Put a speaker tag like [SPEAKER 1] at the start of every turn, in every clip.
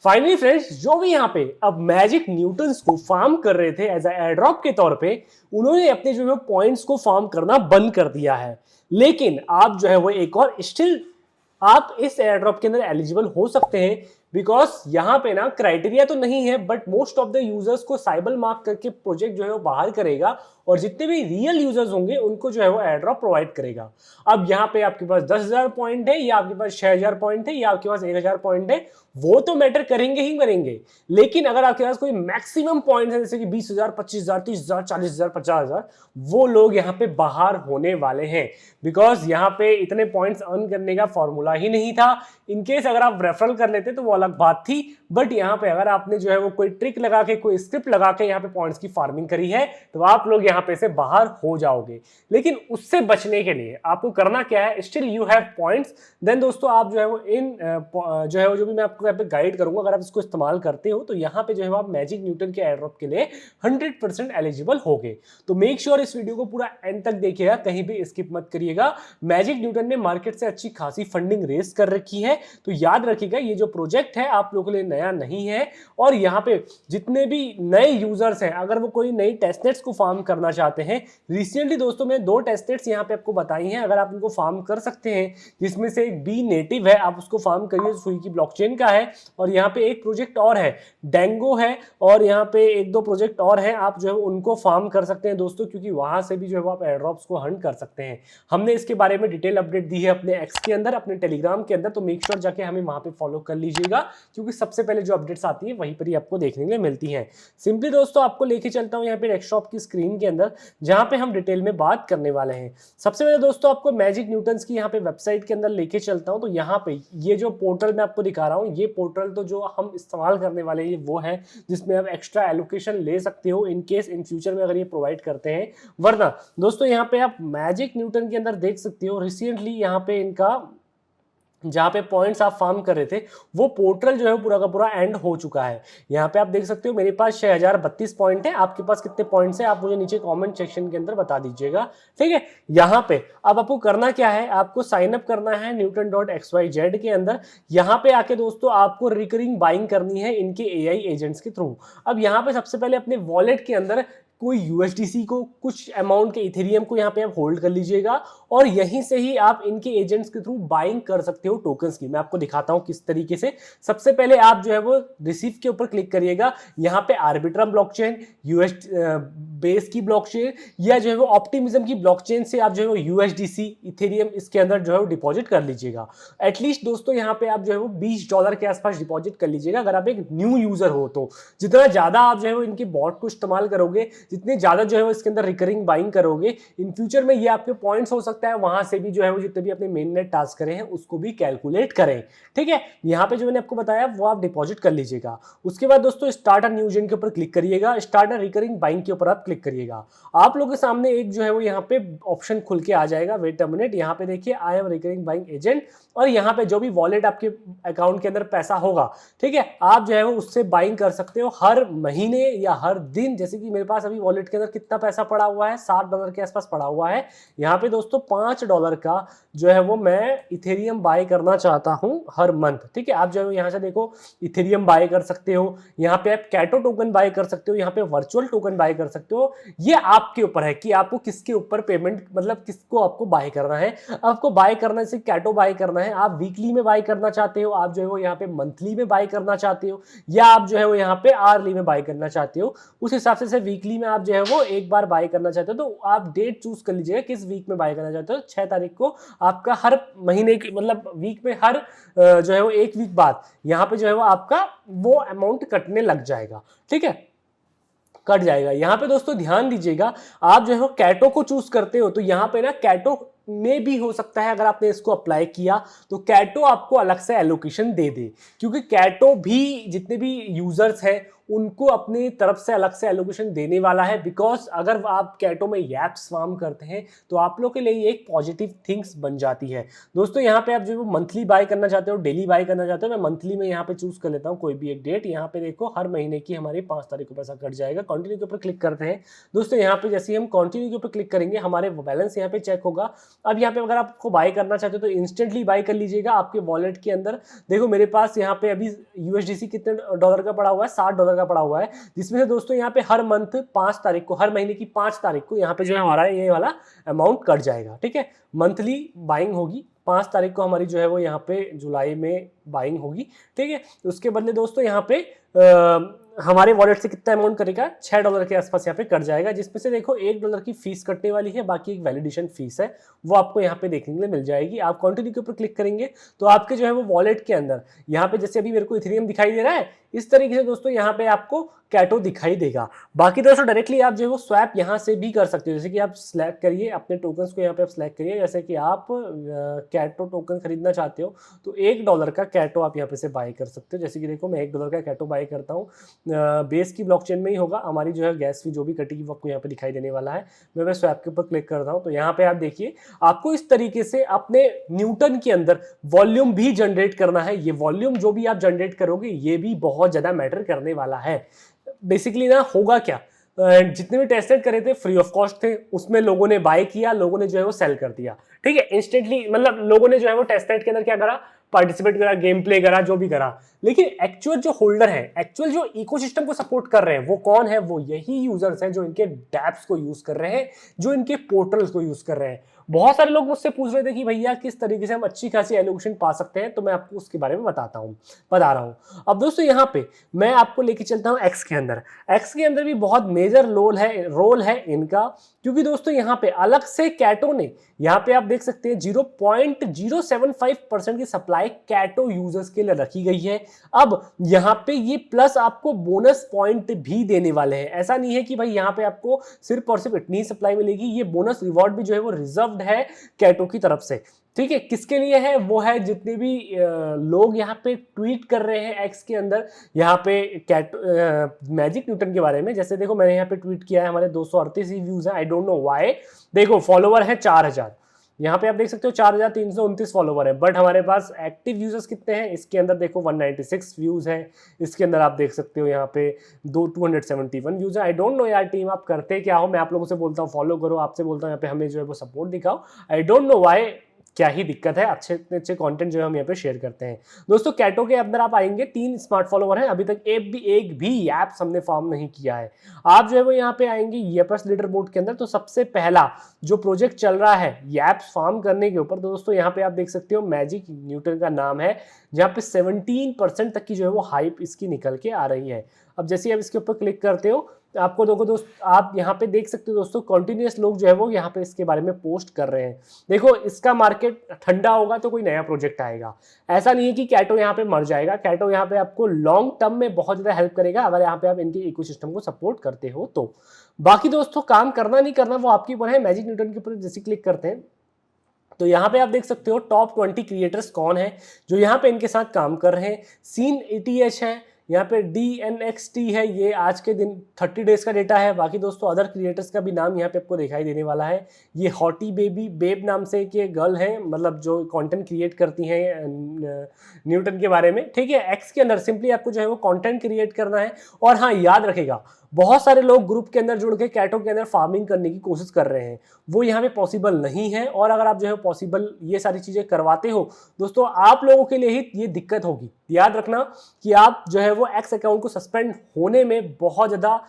[SPEAKER 1] Finally friends, जो भी यहाँ पे अब मैजिक न्यूटन्स को फार्म कर रहे थे एज एयर ड्रॉप के तौर पे, उन्होंने अपने जो है पॉइंट्स को फार्म करना बंद कर दिया है। लेकिन आप जो है वो एक और स्टिल आप इस एयर ड्रॉप के अंदर एलिजिबल हो सकते हैं, बिकॉज यहाँ पे ना क्राइटेरिया तो नहीं है, but most of the users को साइबल मार्क करके प्रोजेक्ट जो है वो बाहर करेगा और जितने भी रियल यूजर्स होंगे उनको जो है वो एयर ड्रॉप प्रोवाइड करेगा। अब यहाँ पे आपके पास 10,000 पॉइंट है या आपके पास 6,000 पॉइंट है या आपके पास 1,000 पॉइंट है, वो तो मैटर करेंगे ही करेंगे। लेकिन अगर आपके पास कोई मैक्सिमम पॉइंट है जैसे कि 20,000, 25,000, 30,000, 40,000, 50,000, वो लोग यहाँ पे बाहर होने वाले हैं, बिकॉज यहाँ पे इतने पॉइंट्स अर्न करने का फॉर्मूला ही नहीं था। इनकेस अगर आप रेफरल कर लेते तो वो अलग बात थी, बट यहाँ पे अगर आपने जो है वो कोई ट्रिक लगा के, कोई स्क्रिप्ट लगा के यहाँ पे पॉइंट्स की फार्मिंग करी है, तो आप लोग यहाँ पे से बाहर हो जाओगे। लेकिन उससे बचने के लिए आपको करना क्या है, still you have points, then दोस्तों आप जो है वो इन जो है वो जो भी मैं आपको यहाँ पे गाइड करूंगा, अगर आप इसको इस्तेमाल करते हो तो यहाँ पे जो है आप मैजिक न्यूटन के एयर ड्रॉप के लिए 100% एलिजिबल होगे। तो मेक श्योर इस वीडियो को पूरा एंड तक देखिएगा, कहीं भी स्किप मत करिएगा। मैजिक न्यूटन ने मार्केट से अच्छी खासी फंडिंग रेस कर रखी है, तो याद रखिएगा ये जो प्रोजेक्ट है आप लोगों के लिए नया नहीं है। और यहाँ पे जितने भी नए यूजर्स हैं, अगर वो कोई नई टेस्टनेट्स को फार्म करना चाहते हैं, रिसेंटली दोस्तों मैं 2 टेस्टनेट्स यहाँ पे आपको बताई हैं, अगर आप इनको फार्म कर सकते हैं, जिसमें से एक बी नेटिव है, आप उसको फार्म करिए, सुई की ब्लॉकचेन का है। और यहाँ पे एक प्रोजेक्ट और है, डेंगो है, और यहाँ पे 1-2 प्रोजेक्ट और हैं, आप जो है उनको फार्म कर सकते हैं दोस्तों, क्योंकि वहां से भी जो है आप एयर ड्रॉप्स को हंट कर सकते हैं। हमने इसके बारे में डिटेल अपडेट दी है अपने एक्स के अंदर, अपने टेलीग्राम के अंदर, तो मेक श्योर जाके हमें वहां पे फॉलो कर लीजिएगा, क्योंकि सबसे पहले जो अपडेट्स आती है वहीं पर ही आपको देखने के लिए मिलती है। सिंपली दोस्तों आपको लेके चलता हूं यहाँ पे डेस्कटॉप की स्क्रीन के अंदर, जहां पे हम डिटेल में बात करने वाले हैं। सबसे पहले दोस्तों आपको मैजिक न्यूटन्स की यहाँ पे वेबसाइट के अंदर लेके चलता हूं। तो यहाँ पे ये जो पोर्टल मैं आपको दिखा रहा हूँ, ये पोर्टल तो जो हम इस्तेमाल करने वाले हैं वो है जिसमें आप एक्स्ट्रा एलोकेशन ले सकते हो इन केस इन फ्यूचर में अगर ये प्रोवाइड करते हैं। वरना दोस्तों यहाँ पे आप मैजिक न्यूटन के अंदर देख सकते हो, रिसेंटली यहाँ पे इनका जहाँ पे पॉइंट्स आप फार्म कर रहे थे, वो पोर्टल जो है पूरा का पूरा एंड हो चुका है। यहाँ पे आप देख सकते हो मेरे पास 6,032 पॉइंट है, आपके पास कितने पॉइंट्स हैं आप मुझे नीचे कमेंट सेक्शन के अंदर बता दीजिएगा, ठीक है। यहाँ पे अब आपको करना क्या है, आपको साइन अप करना है newton.xyz के अंदर। यहाँ पे आके दोस्तों आपको रिकरिंग बाइंग करनी है इनके एआई एजेंट्स के थ्रू। अब यहाँ पे सबसे पहले अपने वॉलेट के अंदर कोई यूएसडीसी को, कुछ अमाउंट के इथेरियम को यहाँ पे आप होल्ड कर लीजिएगा, और यहीं से ही आप इनके एजेंट्स के थ्रू बाइंग कर सकते हो टोकन्स की। मैं आपको दिखाता हूं किस तरीके से। सबसे पहले आप जो है वो रिसीव के ऊपर क्लिक करिएगा, यहाँ पे आर्बिट्रम ब्लॉकचेन, यूएस बेस की ब्लॉकचेन, या जो है वो ऑप्टिमिज्म की ब्लॉकचेन से आप जो है वो यूएसडीसी, इथेरियम इसके अंदर जो है वो डिपॉजिट कर लीजिएगा। एटलीस्ट दोस्तों यहाँ पे आप जो है वो $20 के आसपास डिपॉजिट कर लीजिएगा, अगर आप एक न्यू यूजर हो तो। जितना ज्यादा आप जो है वो इनके बॉट को इस्तेमाल करोगे, जितने ज्यादा जो है वो इसके अंदर रिकरिंग बाइंग करोगे, इन फ्यूचर में ये आपके पॉइंट्स हो सकता है वहां से भी जो है वो जितने भी अपने मेन नेट टास्क करे हैं उसको भी कैलकुलेट करें, ठीक है। यहाँ पे जो मैंने आपको बताया वो आप डिपॉजिट कर लीजिएगा। उसके बाद दोस्तों स्टार्ट अ न्यू जेन के ऊपर क्लिक करिएगा, स्टार्ट अ रिकरिंग बाइंग के ऊपर आप क्लिक करिएगा। आप लोगों के सामने एक जो है वो यहाँ पे ऑप्शन खुल के आ जाएगा, वेट अ मिनट। यहाँ पे देखिए I am recurring buying agent, और यहाँ पे जो भी वॉलेट आपके अकाउंट के अंदर पैसा होगा, ठीक है, आप जो है वो उससे बाइंग कर सकते हो हर महीने या हर दिन। जैसे कि मेरे पास अभी वॉलेट के अंदर कितना पैसा पड़ा हुआ है, $60 के आसपास पड़ा हुआ है। यहाँ पे दोस्तों $5 का जो है वो मैं इथेरियम बाय करना चाहता हूं हर मंथ, ठीक है। आप जो है यहाँ से देखो इथेरियम बाय कर सकते हो, यहाँ पे आप कैटो टोकन बाय कर सकते हो, यहाँ पे वर्चुअल टोकन बाय कर सकते हो। ये आपके ऊपर है कि आपको किसके ऊपर पेमेंट, मतलब किसको आपको बाय करना है। आपको बाय करना है, कैटो बाय करना है, आप वीकली में बाय करना चाहते हो, आप जो है वो यहाँ पे मंथली में बाय करना चाहते हो, या आप जो है वो यहाँ पे आर्ली में बाय करना चाहते हो। उस हिसाब से वीकली में आप जो है वो एक बार बाय करना चाहते हो, तो आप डेट चूज कर लीजिएगा किस वीक में बाय करना चाहते हो। 6 तारीख को आपका हर महीने की, मतलब वीक में हर जो है वो एक वीक बाद यहाँ पे जो है वो आपका वो अमाउंट कटने लग जाएगा, ठीक है, कट जाएगा। यहाँ पे दोस्तों ध्यान दीजिएगा, आप जो है वो कैटो को चूज करते हो तो यहाँ पे ना कैटो में भी हो सकता है, अगर आपने इसको अप्लाई किया तो कैटो आपको अलग से एलोकेशन दे दे, क्योंकि कैटो भी जितने भी यूजर्स हैं उनको अपनी तरफ से अलग से एलोकेशन देने वाला है। बिकॉज अगर आप कैटो में यैप्स फार्म करते हैं तो आप लोग के लिए एक पॉजिटिव थिंग्स बन जाती है। दोस्तों यहाँ पे आप जो मंथली बाय करना चाहते हो, डेली बाय करना चाहते हो, मैं मंथली में यहाँ पे चूज कर लेता हूँ कोई भी एक डेट। यहाँ पे देखो हर महीने की हमारी 5 तारीख को पैसा कट जाएगा। कंटिन्यू के ऊपर क्लिक करते हैं दोस्तों। यहाँ पे जैसे हम कंटिन्यू के ऊपर क्लिक करेंगे हमारे बैलेंस यहाँ पे चेक होगा, अब यहाँ पे अगर आपको बाय करना चाहते हो तो इंस्टेंटली बाय कर लीजिएगा आपके वॉलेट के अंदर। देखो मेरे पास यहाँ पे अभी यूएसडीसी कितने डॉलर का पड़ा हुआ है, $60 का पड़ा हुआ है, जिसमें से दोस्तों यहाँ पे हर मंथ 5 तारीख को, हर महीने की 5 तारीख को यहाँ पे जो है हमारा ये वाला अमाउंट कट जाएगा। ठीक है, मंथली बाइंग होगी, 5 तारीख को हमारी जो है वो यहाँ पे जुलाई में बाइंग होगी। ठीक है, उसके बदले दोस्तों यहाँ पे हमारे वॉलेट से कितना अमाउंट करेगा, $6 के आसपास यहाँ पे कट जाएगा, जिसमें से देखो $1 की फीस कटने वाली है, बाकी एक वैलिडेशन फीस है वो आपको यहाँ पे देखने के लिए मिल जाएगी। आप कंटिन्यू के ऊपर क्लिक करेंगे तो आपके जो है वो वॉलेट के अंदर यहाँ पे जैसे अभी मेरे को इथेरियम दिखाई दे रहा है, इस तरीके से दोस्तों यहाँ पे आपको कैटो दिखाई देगा। बाकी दोस्तों डायरेक्टली आप जो है वो स्वैप यहाँ से भी कर सकते हो, जैसे कि आप सिलेक्ट करिए अपने टोकन्स को, यहाँ पे आप सिलेक्ट करिए, जैसे कि आप कैटो टोकन खरीदना चाहते हो तो $1 का कैटो आप यहाँ पे से बाय कर सकते हो। जैसे कि देखो मैं $1 का कैटो बाय करता हूँ, बेस की ब्लॉकचेन में ही होगा, हमारी जो है गैस फी जो भी कटेगी वो आपको यहाँ पे दिखाई देने वाला है। मैं स्वैप के ऊपर क्लिक करता हूँ तो यहाँ पे आप देखिए आपको इस तरीके से अपने न्यूटन के अंदर वॉल्यूम भी जनरेट करना है। ये वॉल्यूम जो भी आप जनरेट करोगे ये भी बहुत ज्यादा मैटर करने वाला है। बेसिकली ना होगा क्या, जितने भी टेस्टेड करे थे फ्री ऑफ कॉस्ट थे, उसमें लोगों ने बाय किया, लोगों ने जो है वो सेल कर दिया। ठीक है, इंस्टेंटली, मतलब लोगों ने जो है वो टेस्टेड के अंदर क्या करा, पार्टिसिपेट करा, गेम प्ले करा, जो भी करा, लेकिन एक्चुअल जो होल्डर है, एक्चुअल जो इकोसिस्टम को सपोर्ट कर रहे हैं वो कौन है, वो यही यूजर्स हैं जो इनके डैप्स को यूज कर रहे हैं, जो इनके पोर्टल्स को यूज कर रहे हैं। बहुत सारे लोग मुझसे पूछ रहे थे कि भैया किस तरीके से हम अच्छी खासी एलोकेशन पा सकते हैं, तो मैं आपको उसके बारे में बता रहा हूं। अब दोस्तों यहाँ पे मैं आपको लेके चलता हूं एक्स के अंदर। एक्स के अंदर भी बहुत मेजर रोल है इनका, क्योंकि दोस्तों यहाँ पे अलग से कैटो ने, यहाँ पे आप देख सकते हैं 0.075% की सप्लाई कैटो यूजर्स के लिए रखी गई है। अब यहाँ पे ये प्लस आपको बोनस पॉइंट भी देने वाले हैं। ऐसा नहीं है कि भाई यहाँ पे आपको सिर्फ और सिर्फ इतनी सप्लाई मिलेगी, ये बोनस रिवॉर्ड भी जो है वो रिजर्व्ड है कैटो की तरफ से। ठीक है, किसके लिए है, वो है जितने भी लोग यहाँ पे ट्वीट कर रहे हैं एक्स के अंदर यहाँ पे मैजिक न्यूटन के बारे में। जैसे देखो मैंने यहाँ पे ट्वीट किया है, हमारे 238 ही व्यूज हैं, आई डोंट नो व्हाई। देखो फॉलोवर है 4000, यहाँ पे आप देख सकते हो 4329 फॉलोवर है, बट हमारे पास एक्टिव यूजर्स कितने हैं, इसके अंदर देखो 196 व्यूज है, इसके अंदर आप देख सकते हो यहाँ पे 271 व्यूज है। आई डोंट नो यार टीम आप करते क्या हो, मैं आप लोगों से बोलता हूँ फॉलो करो, आपसे बोलता हूँ यहाँ पे हमें जो है वो सपोर्ट दिखाओ। आई डोंट नो व्हाई, क्या ही दिक्कत है, अच्छे अच्छे कंटेंट जो है हम यहाँ पे शेयर करते हैं। दोस्तों कैटो के अंदर आप आएंगे, 3 स्मार्ट फॉलोवर हैं, अभी तक एक भी ऐप्स हमने फार्म नहीं किया है। आप जो है वो यहाँ पे आएंगे येपस लीडर बोर्ड के अंदर, तो सबसे पहला जो प्रोजेक्ट चल रहा है ये ऐप्स फार्म करने के ऊपर, तो दोस्तों यहाँ पे आप देख सकते हो मैजिक न्यूटन का नाम है, जहाँ पे 17% तक की जो है वो हाइप इसकी निकल के आ रही है। अब जैसे आप इसके ऊपर क्लिक करते हो आपको देखो दोस्त, आप यहाँ पे देख सकते हो दोस्तों कॉन्टिन्यूस लोग जो है वो यहाँ पे इसके बारे में पोस्ट कर रहे हैं। देखो इसका मार्केट ठंडा होगा तो कोई नया प्रोजेक्ट आएगा, ऐसा नहीं है कि कैटो यहाँ पे मर जाएगा। कैटो यहाँ पे आपको लॉन्ग टर्म में बहुत ज्यादा हेल्प करेगा अगर यहाँ पे आप इनके इकोसिस्टम को सपोर्ट करते हो तो। बाकी दोस्तों काम करना नहीं करना वो आपके ऊपर है। मैजिक न्यूटन के ऊपर जैसे क्लिक करते हैं तो यहाँ पे आप देख सकते हो टॉप 20 क्रिएटर्स कौन है जो यहाँ पे इनके साथ काम कर रहे हैं। सीन ETH है, यहाँ पे DNXT है, ये आज के दिन 30 डेज का डेटा है। बाकी दोस्तों अदर क्रिएटर्स का भी नाम यहाँ पे आपको दिखाई देने वाला है। ये हॉटी बेब नाम से एक ये गर्ल है, मतलब जो कंटेंट क्रिएट करती हैं न्यूटन के बारे में। ठीक है, एक्स के अंदर सिंपली आपको जो है वो कंटेंट क्रिएट करना है। और हाँ याद रखेगा, बहुत सारे लोग ग्रुप के अंदर जुड़ के कैटो के अंदर फार्मिंग करने की कोशिश कर रहे हैं, वो यहाँ पे पॉसिबल नहीं है। और अगर आप जो है पॉसिबल ये सारी चीजें करवाते हो दोस्तों, आप लोगों के लिए ही ये दिक्कत होगी। याद रखना कि आप जो है वो एक्स अकाउंट को सस्पेंड होने में बहुत ज्यादा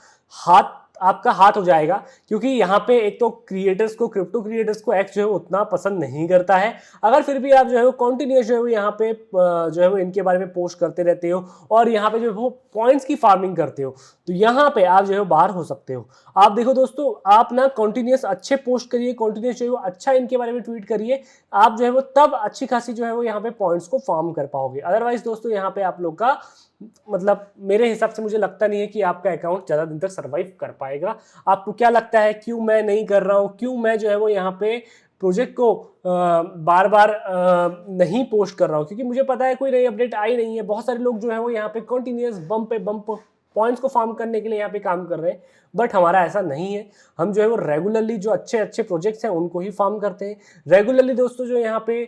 [SPEAKER 1] आपका हाथ हो जाएगा, क्योंकि यहाँ पे एक तो क्रिएटर्स को, क्रिप्टो क्रिएटर्स को एक्स जो है उतना पसंद नहीं करता है। अगर फिर भी आप जो है वो कॉन्टिन्यूस जो है वो यहाँ पे जो है वो इनके बारे में पोस्ट करते रहते हो और यहाँ पे जो है वो पॉइंट्स की फार्मिंग करते हो, तो यहाँ पे आप जो है बाहर हो सकते हो। आप देखो दोस्तों, आप ना कॉन्टिन्यूस अच्छे पोस्ट करिए, कॉन्टिन्यूस जो है वो अच्छा इनके बारे में ट्वीट करिए, आप जो है वो तब अच्छी खासी जो है वो यहाँ पे पॉइंट्स को फार्म कर पाओगे। अदरवाइज दोस्तों यहाँ पे आप लोग का मतलब मेरे हिसाब से मुझे लगता नहीं है कि आपका अकाउंट ज़्यादा दिन तक सर्वाइव कर पाएगा। आपको क्या लगता है क्यों मैं नहीं कर रहा हूँ, क्यों मैं जो है वो यहाँ पे प्रोजेक्ट को बार बार नहीं पोस्ट कर रहा हूँ? क्योंकि मुझे पता है कोई नई अपडेट आई नहीं है। बहुत सारे लोग जो है वो यहाँ पे कंटिन्यूस बम्प पे बम्प पॉइंट्स को फार्म करने के लिए यहाँ पे काम कर रहे हैं, बट हमारा ऐसा नहीं है। हम जो है वो रेगुलरली जो अच्छे अच्छे प्रोजेक्ट्स हैं उनको ही फार्म करते हैं। रेगुलरली दोस्तों जो यहाँ पे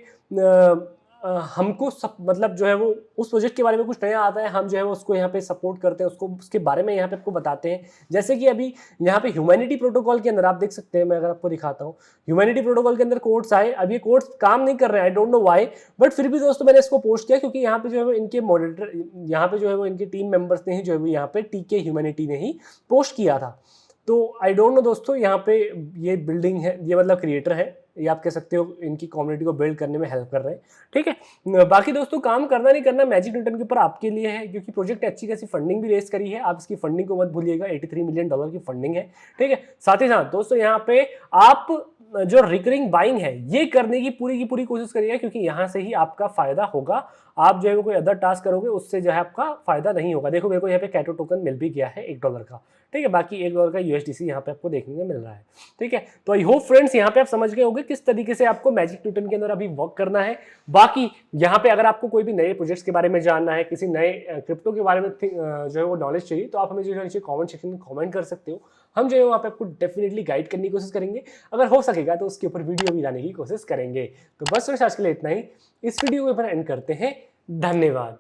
[SPEAKER 1] हमको सब मतलब जो है वो उस प्रोजेक्ट के बारे में कुछ नया आता है, हम जो है वो उसको यहाँ पे सपोर्ट करते हैं, उसको उसके बारे में यहाँ पे आपको बताते हैं। जैसे कि अभी यहाँ पे ह्यूमैनिटी प्रोटोकॉल के अंदर आप देख सकते हैं, मैं अगर आपको दिखाता हूँ, ह्यूमैनिटी प्रोटोकॉल के अंदर कोड्स आए, अब ये कोड्स काम नहीं कर रहे हैं, I don't know why, but फिर भी दोस्तों मैंने इसको पोस्ट किया क्योंकि यहाँ पे जो है वो इनके मॉडरेटर, यहाँ पे जो है वो इनके टीम मेंबर्स ने ही जो है वो यहाँ पे टीके ह्यूमैनिटी ने ही पोस्ट किया था। तो आई डोंट नो दोस्तों, यहाँ पे ये बिल्डिंग है, ये मतलब क्रिएटर है, ये आप कह सकते हो इनकी कम्युनिटी को बिल्ड करने में हेल्प कर रहे हैं, ठीक है। बाकी दोस्तों काम करना नहीं करना मैजिक न्यूटन के ऊपर आपके लिए है, क्योंकि प्रोजेक्ट अच्छी खासी फंडिंग भी रेस करी है, आप इसकी फंडिंग को मत भूलिएगा, $83 मिलियन की फंडिंग है, ठीक है। साथ ही साथ दोस्तों यहाँ पे आप जो रिकरिंग बाइंग है ये करने की पूरी कोशिश करिएगा, क्योंकि यहाँ से ही आपका फायदा होगा। आप जो है कोई अदर टास्क करोगे उससे जो है आपका फायदा नहीं होगा। देखो मेरे को यहाँ पे कैटो टोकन मिल भी गया है $1 का, ठीक है। बाकी $1 का USDC यहाँ पे आपको देखने को मिल रहा है, ठीक है। तो आई होप फ्रेंड्स यहाँ पे आप समझ गए होंगे किस तरीके से आपको मैजिक न्यूटन के अंदर अभी वर्क करना है। बाकी यहाँ पे अगर आपको कोई भी नए प्रोजेक्ट्स के बारे में जानना है, किसी नए क्रिप्टो के बारे में जो है वो नॉलेज चाहिए, तो आप हमें जो है नीचे कॉमेंट सेक्शन में कॉमेंट कर सकते हो। हम जो है वहाँ पे आपको डेफिनेटली गाइड करने की कोशिश करेंगे, अगर हो सकेगा तो उसके ऊपर वीडियो भी लाने की कोशिश करेंगे। तो बस फ्रेंड्स आज के लिए इतना ही, इस वीडियो को एंड करते हैं। धन्यवाद।